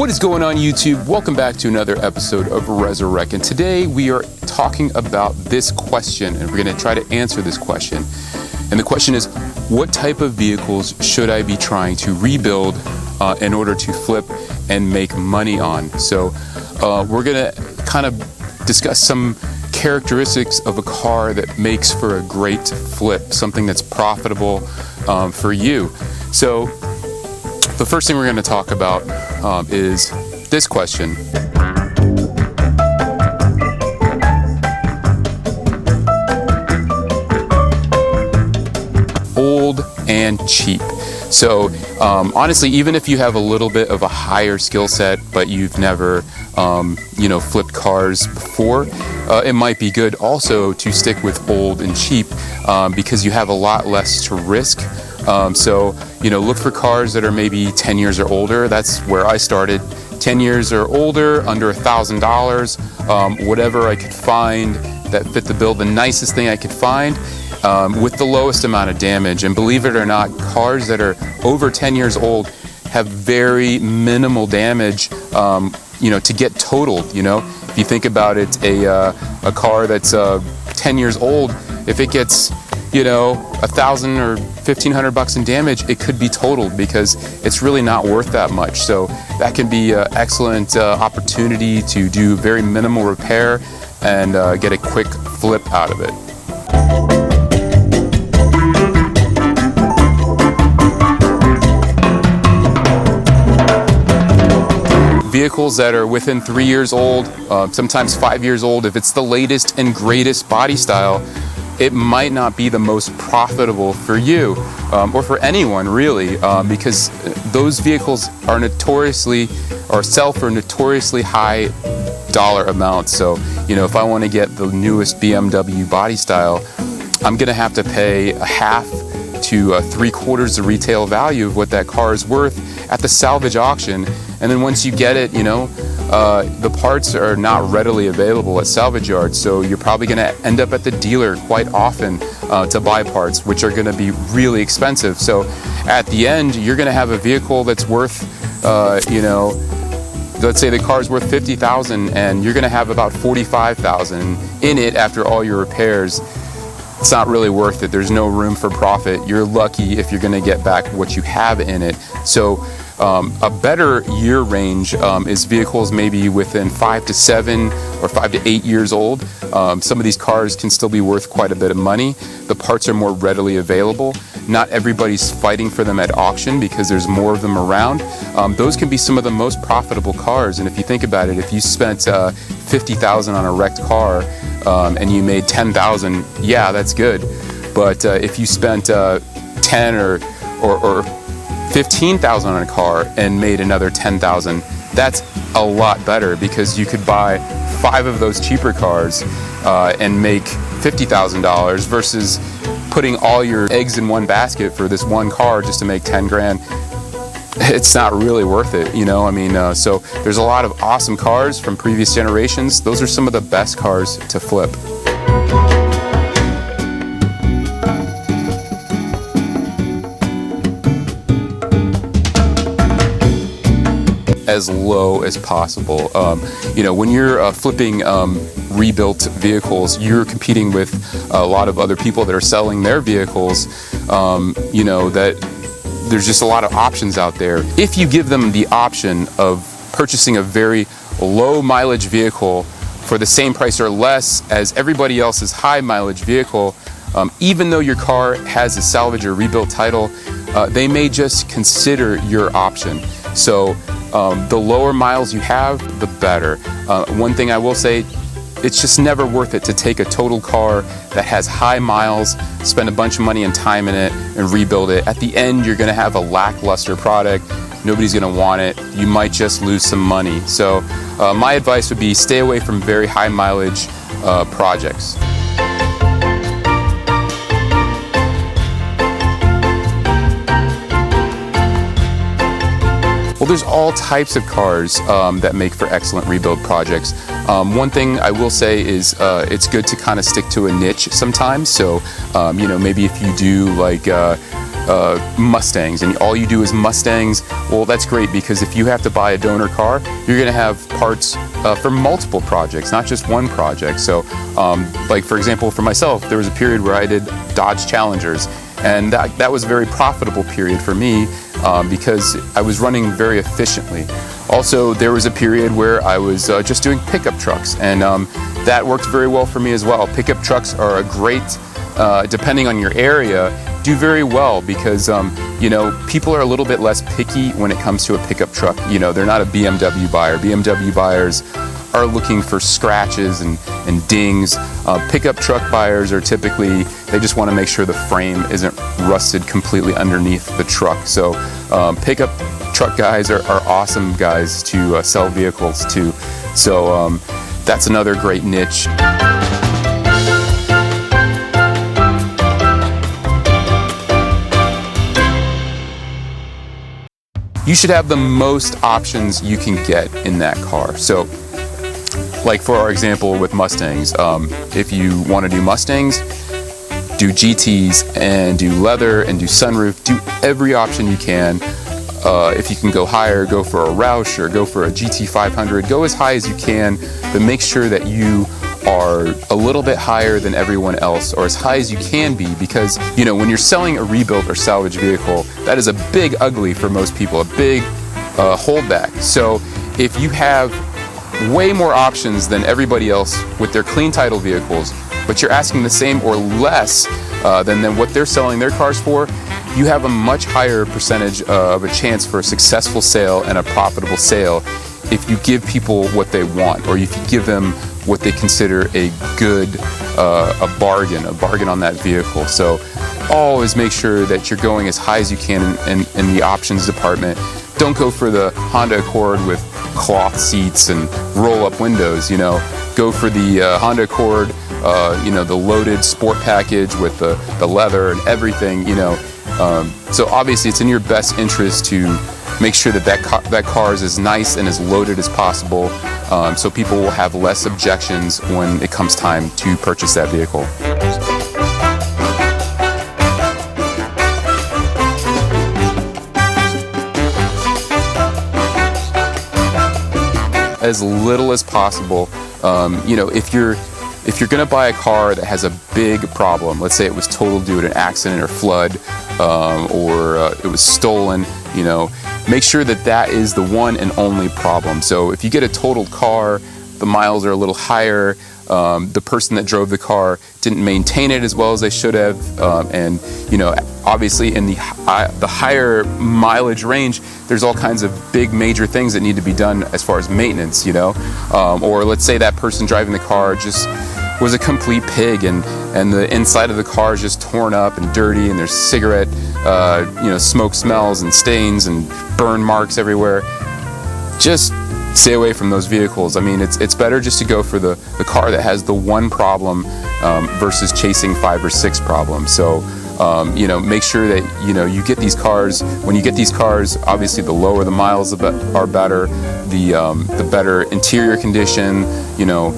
What is going on, YouTube? Welcome back to another episode of Resurrect, and today we are talking about this question, and we're going to try to answer this question. And the question is, what type of vehicles should I be trying to rebuild in order to flip and make money on? So we're going to kind of discuss some characteristics of a car that makes for a great flip, something that's profitable for you. So the first thing we're going to talk about is this question. Old and cheap. So honestly, even if you have a little bit of a higher skill set, but you've never flipped cars before, it might be good also to stick with old and cheap because you have a lot less to risk. So look for cars that are maybe 10 years or older. That's where I started. 10 years or older, under $1,000, whatever I could find that fit the bill, the nicest thing I could find, with the lowest amount of damage. And believe it or not, cars that are over 10 years old have very minimal damage, to get totaled. If you think about it, a car that's 10 years old, if it gets $1,000 or $1,500 in damage, it could be totaled because it's really not worth that much. So that can be an excellent opportunity to do very minimal repair and get a quick flip out of it. Vehicles that are within 3 years old, sometimes 5 years old, if it's the latest and greatest body style, it might not be the most profitable for you or for anyone really, because those vehicles are sell for notoriously high dollar amounts. So if I want to get the newest BMW body style, I'm gonna have to pay a half to 3/4 the retail value of what that car is worth at the salvage auction. And then once you get it, the parts are not readily available at salvage yards, so you're probably going to end up at the dealer quite often to buy parts, which are going to be really expensive. So at the end, you're going to have a vehicle that's worth, let's say the car's worth $50,000, and you're going to have about $45,000 in it after all your repairs. It's not really worth it. There's no room for profit. You're lucky if you're going to get back what you have in it. So a better year range is vehicles maybe within 5 to 7 or 5 to 8 years old. Some of these cars can still be worth quite a bit of money. The parts are more readily available. Not everybody's fighting for them at auction because there's more of them around. Those can be some of the most profitable cars. And if you think about it, if you spent $50,000 on a wrecked car and you made $10,000, yeah, that's good. But if you spent $10 or $15,000 on a car and made another $10,000, that's a lot better because you could buy 5 of those cheaper cars and make $50,000 versus putting all your eggs in one basket for this one car just to make 10 grand. It's not really worth it, so there's a lot of awesome cars from previous generations. Those are some of the best cars to flip. As low as possible. When you're flipping rebuilt vehicles, you're competing with a lot of other people that are selling their vehicles, that there's just a lot of options out there. If you give them the option of purchasing a very low mileage vehicle for the same price or less as everybody else's high mileage vehicle, even though your car has a salvage or rebuilt title, they may just consider your option. So the lower miles you have, the better. One thing I will say, it's just never worth it to take a total car that has high miles, spend a bunch of money and time in it, and rebuild it. At the end, you're going to have a lackluster product. Nobody's going to want it. You might just lose some money. So my advice would be stay away from very high mileage projects. Well, there's all types of cars that make for excellent rebuild projects. One thing I will say is it's good to kind of stick to a niche sometimes. So, maybe if you do like Mustangs, and all you do is Mustangs, well, that's great, because if you have to buy a donor car, you're going to have parts for multiple projects, not just one project. So like for example, for myself, there was a period where I did Dodge Challengers, and that was a very profitable period for me because I was running very efficiently. Also, there was a period where I was just doing pickup trucks, and that worked very well for me as well. Pickup trucks are a great, depending on your area, do very well because you know, people are a little bit less picky when it comes to a pickup truck. You know, they're not a BMW buyer. BMW buyers are looking for scratches and dings. Pickup truck buyers are typically, they just want to make sure the frame isn't rusted completely underneath the truck. So pickup truck guys are awesome guys to sell vehicles to. So that's another great niche. You should have the most options you can get in that car. So like for our example with Mustangs, if you want to do Mustangs, do GTs and do leather and do sunroof, do every option you can. If you can go higher, go for a Roush or go for a GT 500, go as high as you can, but make sure that you are a little bit higher than everyone else, or as high as you can be, because you know, when you're selling a rebuilt or salvage vehicle, that is a big ugly for most people, a big holdback. So if you have way more options than everybody else with their clean title vehicles, but you're asking the same or less than what they're selling their cars for, you have a much higher percentage of a chance for a successful sale and a profitable sale if you give people what they want, or if you give them what they consider a good, a bargain on that vehicle. So always make sure that you're going as high as you can in the options department. Don't go for the Honda Accord with cloth seats and roll-up windows, you know. Go for the Honda Accord, you know, the loaded sport package with the leather and everything, you know. So obviously it's in your best interest to make sure that that car is as nice and as loaded as possible, so people will have less objections when it comes time to purchase that vehicle. As little as possible. You know, if you're gonna buy a car that has a big problem, let's say it was totaled due to an accident or flood, or it was stolen, you know, make sure that that is the one and only problem. So if you get a totaled car, the miles are a little higher, the person that drove the car didn't maintain it as well as they should have, and you know, obviously in the higher mileage range, there's all kinds of big major things that need to be done as far as maintenance, you know. Or let's say that person driving the car just was a complete pig, and the inside of the car is just torn up and dirty, and there's cigarette you know, smoke smells and stains and burn marks everywhere. Just stay away from those vehicles. I mean, it's better just to go for the car that has the one problem versus chasing 5 or 6 problems. So you know, make sure that, you know, you get these cars. When you get these cars, obviously the lower the miles are better, the better interior condition, you know.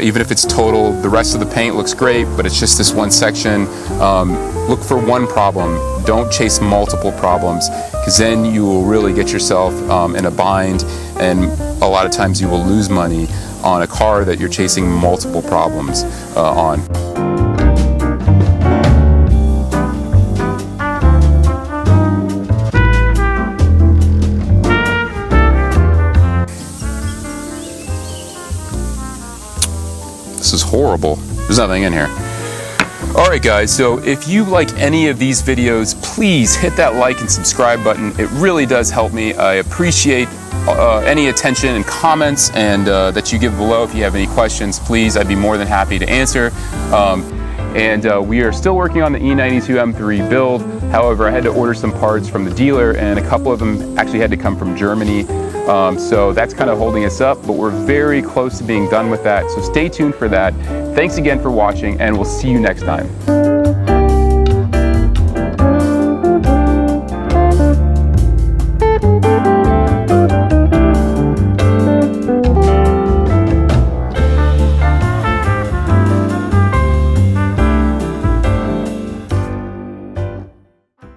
Even if it's total, the rest of the paint looks great, but it's just this one section. Look for one problem. Don't chase multiple problems, because then you will really get yourself in a bind, and a lot of times you will lose money on a car that you're chasing multiple problems on. This is horrible. There's nothing in here. Alright guys, so if you like any of these videos, please hit that like and subscribe button. It really does help me. I appreciate any attention and comments and that you give below. If you have any questions, please, I'd be more than happy to answer. We are still working on the E92 M3 build. However, I had to order some parts from the dealer, and a couple of them actually had to come from Germany. So that's kind of holding us up, but we're very close to being done with that. So stay tuned for that. Thanks again for watching, and we'll see you next time.